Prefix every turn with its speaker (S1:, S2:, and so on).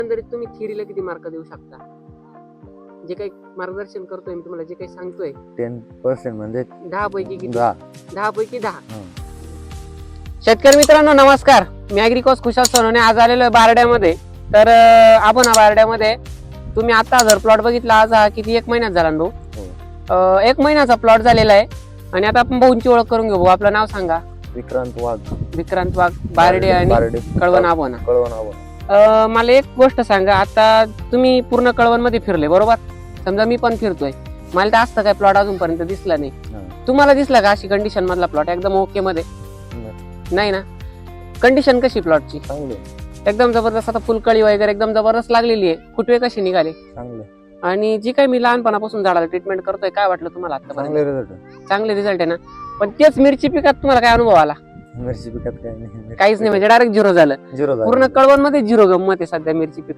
S1: एकंदरीत तुम्ही थिअरीला किती मार्क देऊ शकता? जे काही मार्गदर्शन करतोय मी तुम्हाला, जे काही सांगतोय
S2: 10% म्हणजे
S1: 10 पैकी किती?
S2: 10.
S1: 10 पैकी 10. शेतकरी मित्रांनो नमस्कार, मी ॲग्रिकॉस खुशाल सोनवणे आज आलेलो आहे बारड्यामध्ये. तर आपण हा बारड्यामध्ये तुम्ही आता जर प्लॉट बघितला, आज हा किती 1 महिन्यात झाला ना भाऊ? 1 महिन्याचा प्लॉट झालेला आहे. आणि आता आपण भाऊंची ओळख करून घेऊ. भाऊ आपलं नाव सांगा.
S2: विक्रांत वाघ,
S1: विक्रांत वाघ, बारडे आणि कळवण आबोना. मला एक गोष्ट सांगा, आता तुम्ही पूर्ण कळवण मध्ये फिरले बरोबर? समजा मी पण फिरतोय, मला तर असतं काय प्लॉट अजूनपर्यंत दिसला नाही. तुम्हाला दिसला का अशी कंडिशन मधला प्लॉट एकदम ओके मध्ये? नाही ना. कंडिशन कशी प्लॉटची?
S2: चांगले,
S1: एकदम जबरदस्त. आता फुलकळी वगैरे एकदम जबरदस्त लागलेली आहे. फुटवे कसे निघाले?
S2: चांगले.
S1: आणि जी काही मी लहानपणापासून झाडाला ट्रीटमेंट करतोय, काय वाटलं तुम्हाला आतापर्यंत? चांगले रिझल्ट आहे ना. पण तेच मिरची पिकात तुम्हाला काय अनुभव आला?
S2: मिरची पिकात काही नाही,
S1: काहीच नाही, म्हणजे डायरेक्ट झिरो झालं.
S2: झिरो
S1: पूर्ण कळवण मध्ये झिरो गंमत आहे सध्या मिरची पिकात.